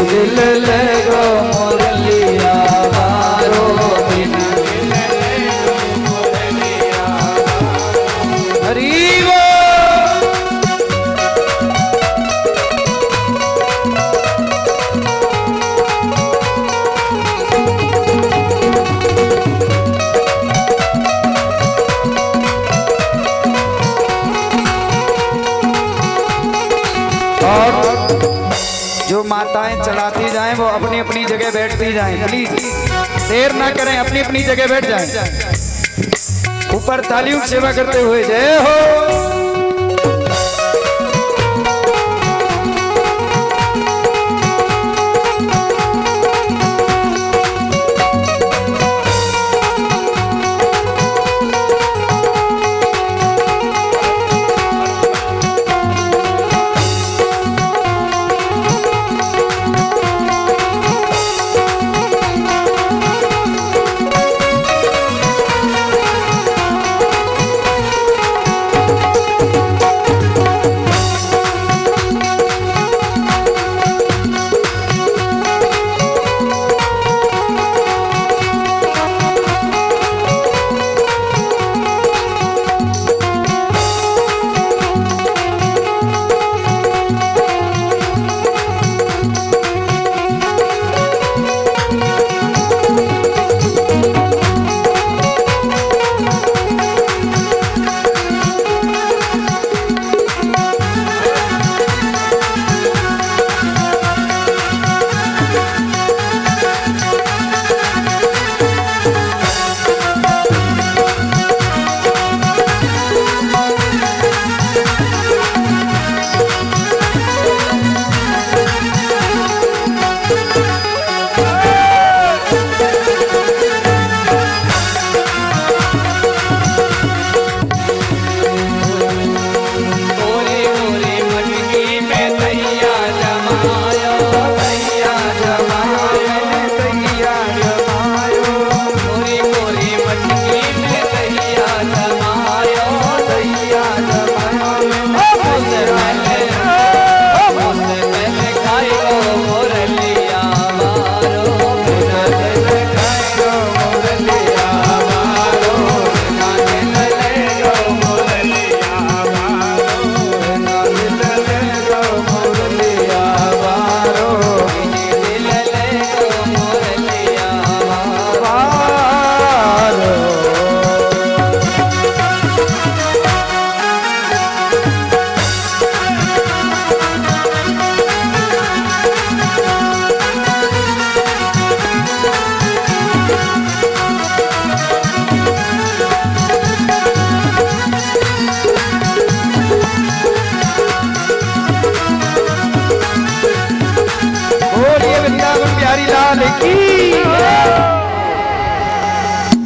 दिल लगो मुरलिया वारो बिना हरी वो जो माताएं चढ़ाती जाएं वो अपनी अपनी जगह बैठती जाएं। प्लीज देर ना करें, अपनी अपनी जगह बैठ जाएं। ऊपर तालियों की सेवा करते हुए जय हो।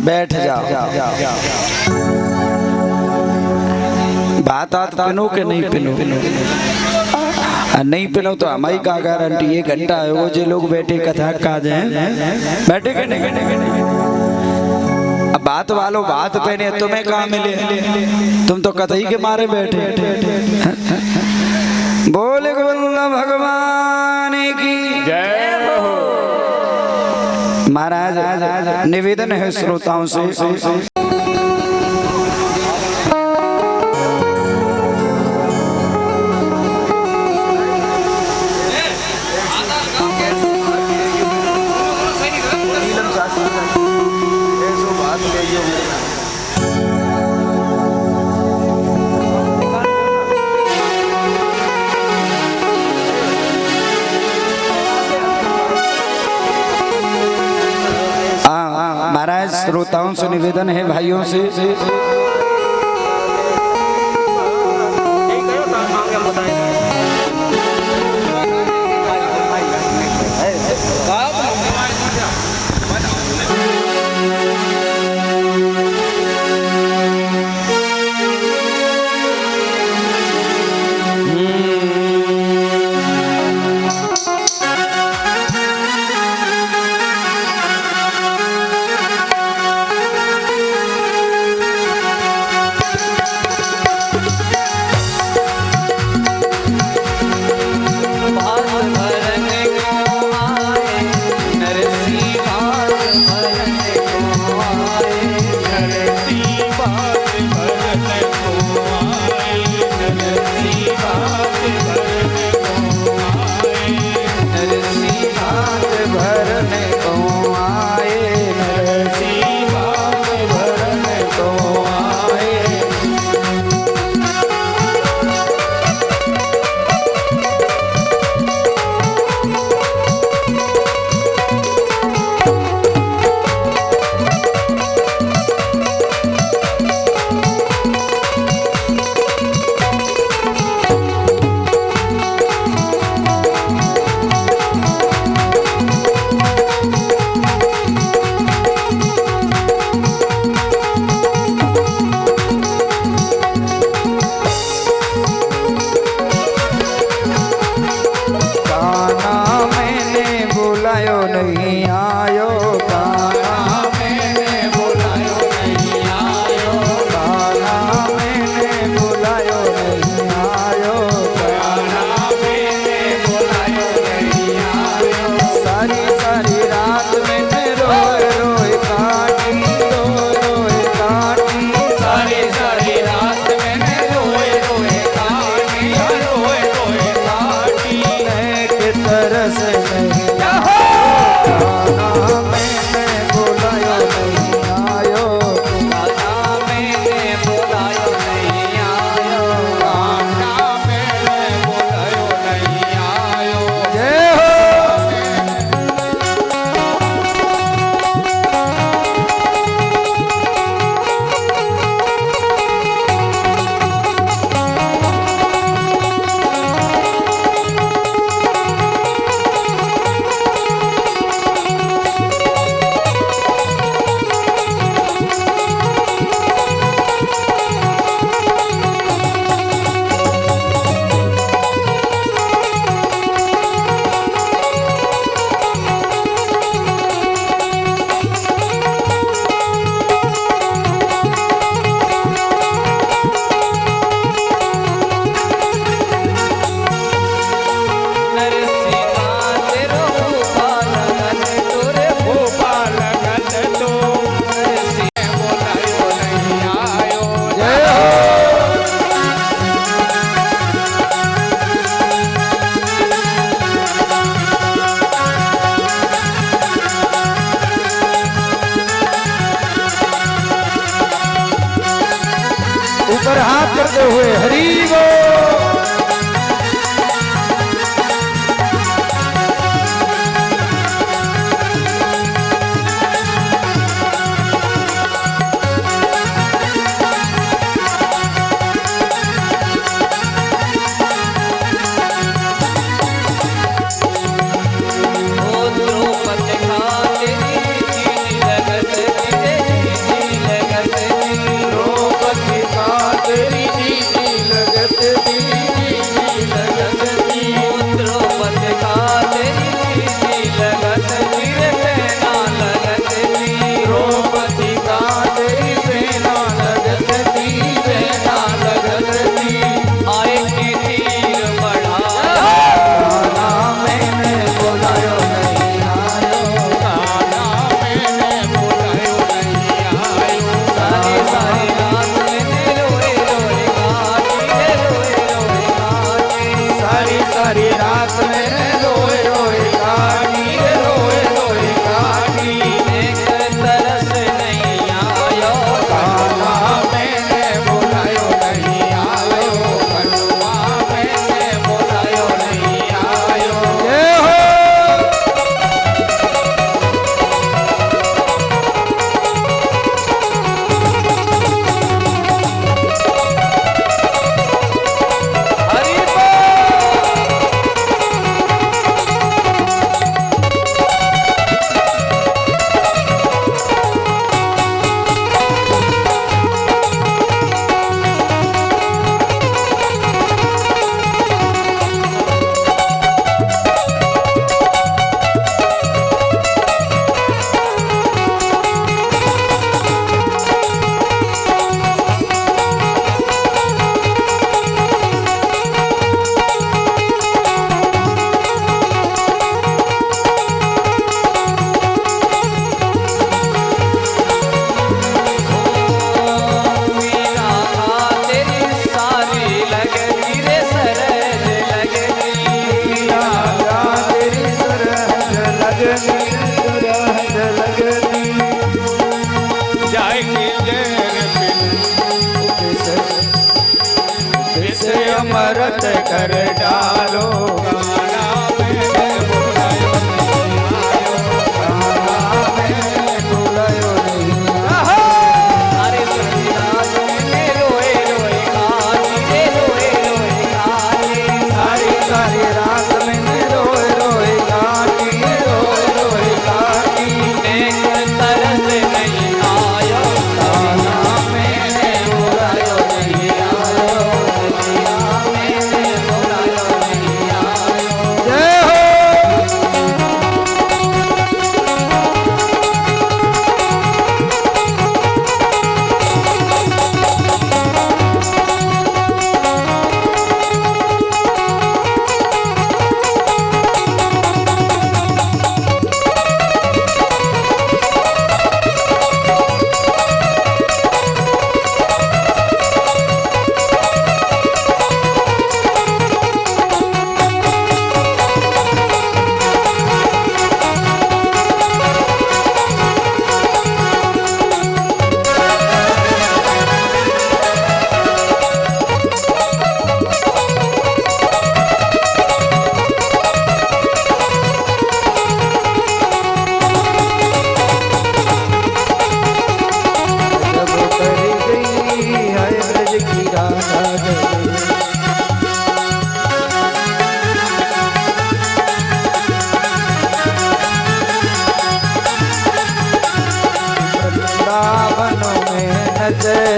बैठ जाओ। बात आत पिनो के नहीं पिनो, नहीं पिनो तो हमारी का गारंटी। 1 घंटा है वो जो लोग बैठे कथा का जाए बैठे के नहीं। अब बात वालों बात पहने तुम्हें कहाँ मिले, तुम तो कथई के मारे बैठे। बोले गोविंद भगवान की जय हो। महाराज निवेदन है श्रोताओं से, महाराज श्रोताओं से निवेदन है, भाइयों से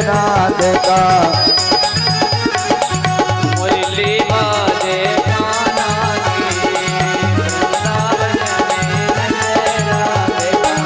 राधिका मुरली बाजे कान्हा की वृंदावन में राधिका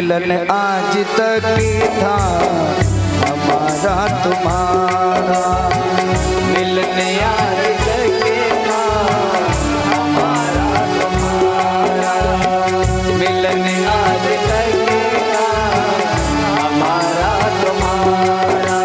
मिलन आज तक था हमारा तुम्हारा, मिलन आज तक था हमारा तुम्हारा, मिलन आज तक था हमारा तुम्हारा।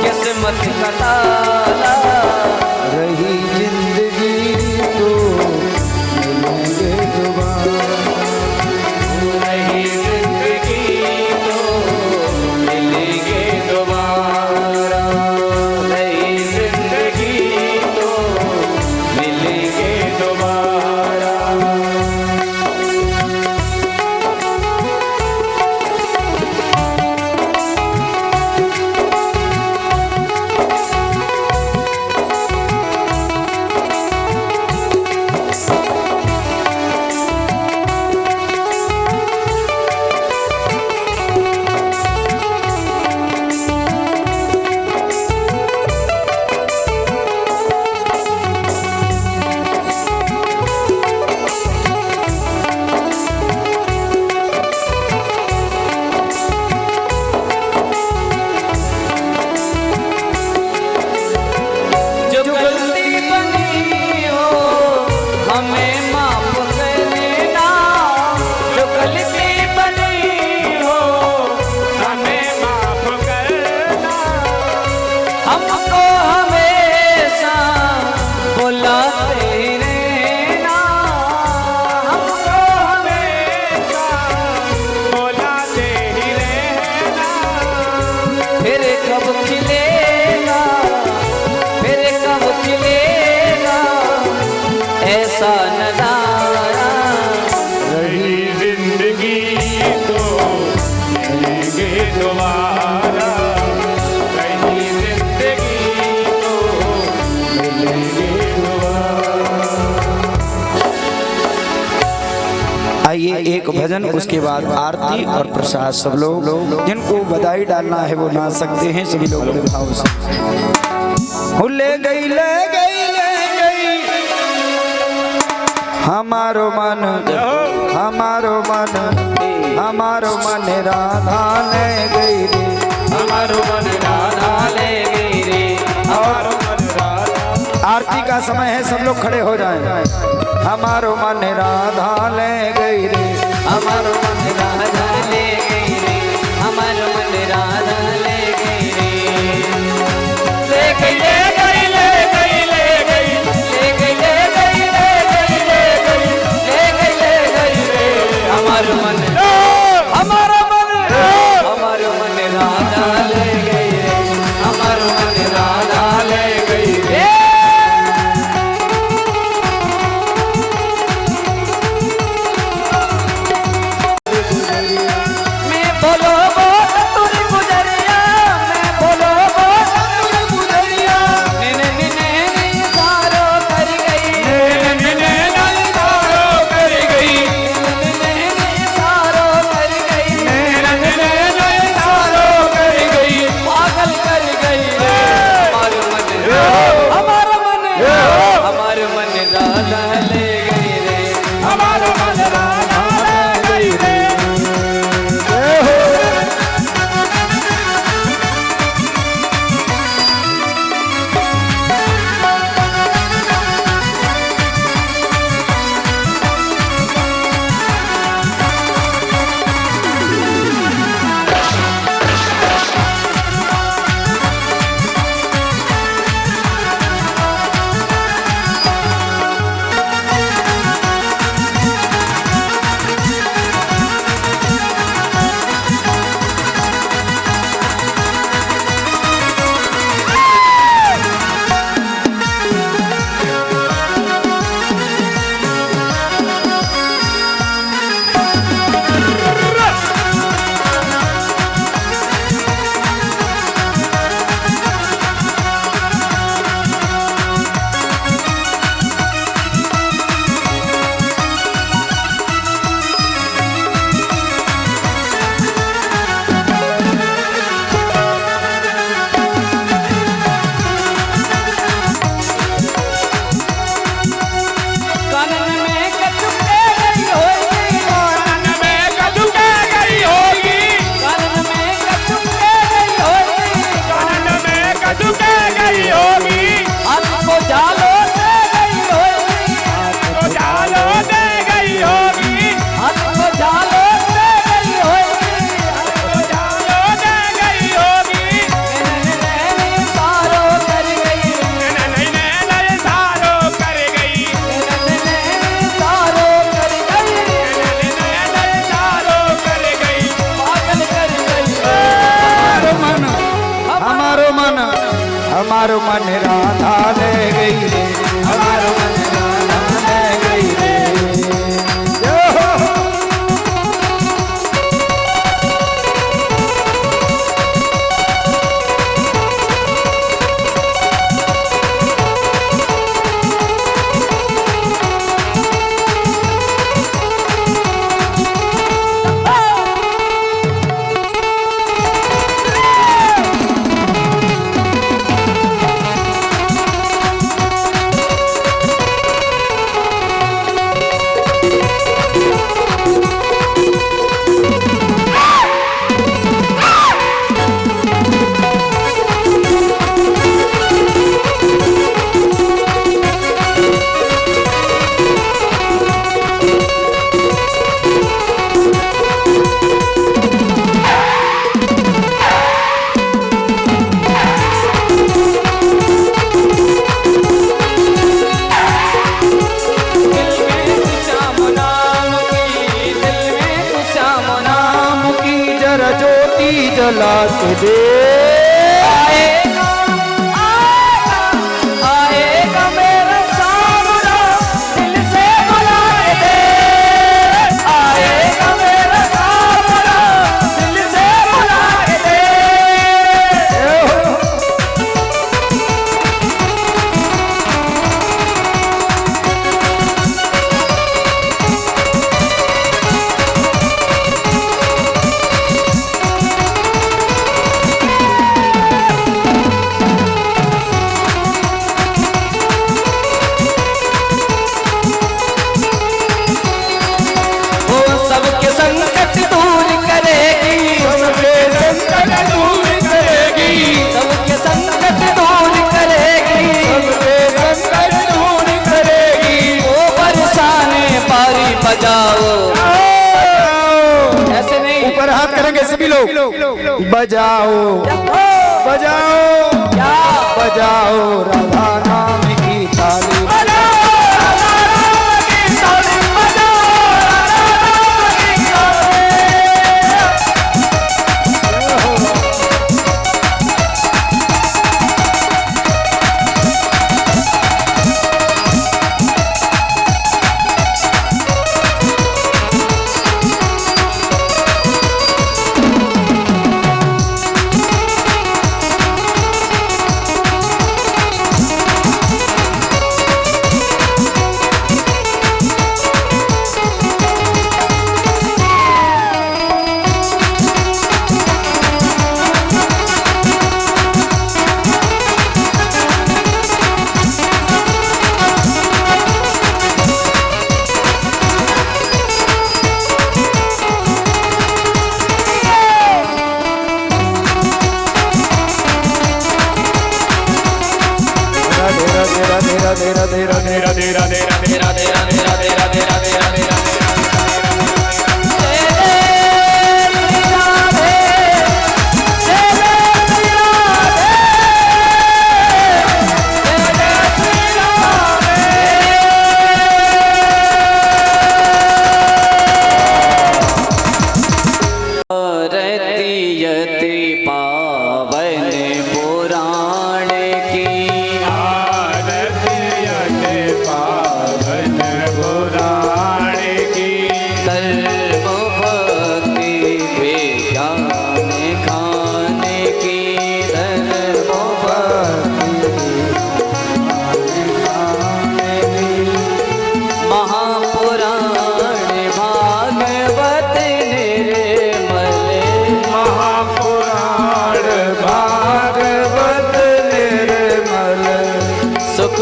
किस्मत का ताला रही जिंदगी तो मिलेंगे दोबारा, रही जिंदगी तो मिलेंगे दोबारा, रही जिंदगी तो मिलेंगे दोबारा। हमको हमेशा बुलाते रहना, हमको हमेशा बुलाते ही रहना, फिर कब खिलेगा, फिर कब खिलेगा ऐसा नजारा। रही जिंदगी तो मिलेंगे दोबारा, रही जिंदगी तो मिलेंगे दोबारा। आइए एक भजन, उसके बाद आरती और प्रसाद। सब लोग जिनको बधाई डालना है वो ना सकते हैं, सभी लोग बड़े भाव से। ले गई ले गई ले गई हमारो मन, हमारो मन, हमारो मन राधा ले गई रे, हमारो मन राधा ले गई रे, हमारो मन राधा। आरती का समय है, सब लोग खड़े हो जाएं। हमारो मन राधा ले गई रे, हमारो मन राधा ले गई रे, हमारो मन राधा ले गई रे, ले गई ले गई ले गई ले गई ले गई ले गई ले गई ले गई ले गई ले गई रे, हमारो मन, हमारो मन, हमारो मन राधा ले गई रे, हमारो मन राधा ले गई रे। हमारो मन राधा ले गई रे, हमारो मन राधा ले गई रे। जला के दे आएगा, आएगा, आएगा मेरा सावरा दिल से बुलाए दे, आएगा मेरा सावरा दिल से बुलाए दे। ऐसे नहीं, ऊपर हाथ करेंगे सभी लोग। बजाओ बजाओ बजाओ राधा नाम की ताली,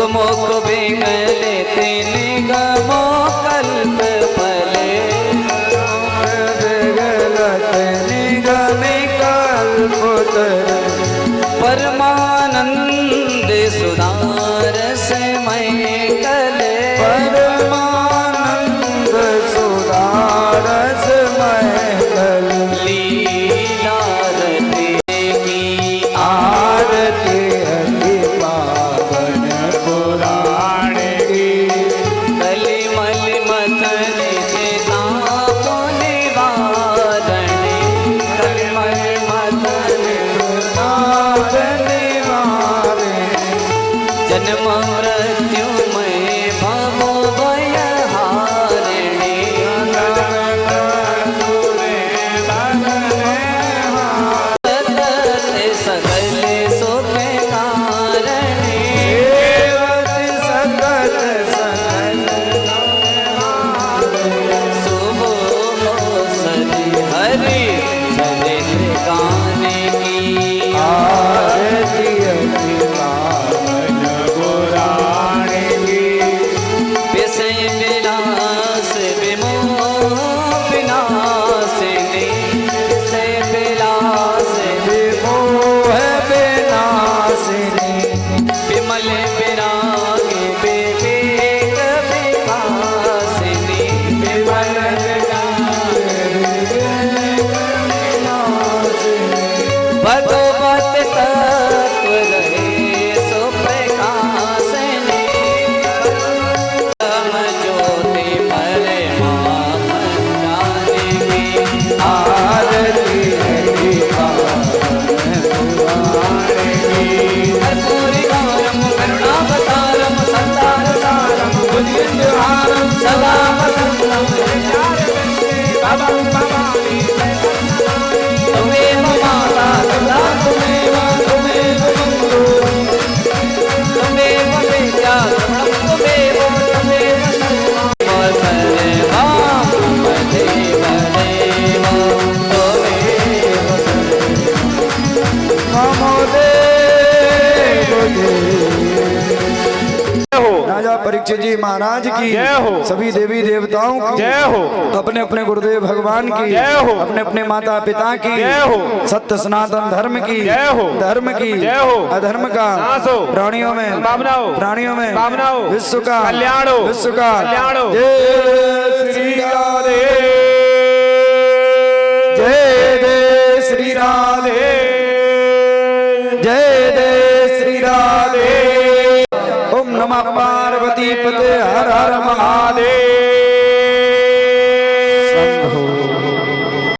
मुख बिगले तेने गमो कल्प पले, बिगलते निगमे कल्प तले, परमानंद सुधार से मैं कले, परमानंद सुधार से मैं कले, लीला रति की आरती अति पावन पुराण की, कली मल मथन चेता निवारणी, कली मल मथन नाथ निवारणी, जन्म मृत्युमय भवो भयहारिणी सकल सुख कारिणी सुबह सदी हरि चरित्र गाने की विषय विलास विमोह विनाशिनी विषय विलास विमल विराग विवेक विकासिनी विमल भगवत तत्व रहे सुप्रकाशिनी हम ज्योति परमात्मा जाने की कर्पूरी गौरम करुणावतारम संसारसारम भुजगेन्द्रहारम सदा वसंतम त्वमेव माता पिता त्वमेव बन्धु त्वमेव विद्या त्वमेव सर्वं देव देव राजा परीक्षित जी महाराज की जय हो। सभी देवी देवताओं की जय हो। अपने अपने गुरुदेव भगवान की जय हो। अपने अपने माता पिता की जय हो। सत्य सनातन धर्म की जय हो। धर्म की जय हो। अधर्म का नाश हो। प्राणियों में भावना हो। प्राणियों में भावना हो। विश्व का कल्याण हो। विश्व का कल्याण हो। जय श्री राधे जय जय श्री राधे जय जय श्री राधे ओम नमः पार्वती पते हर हर महादेव। शंभो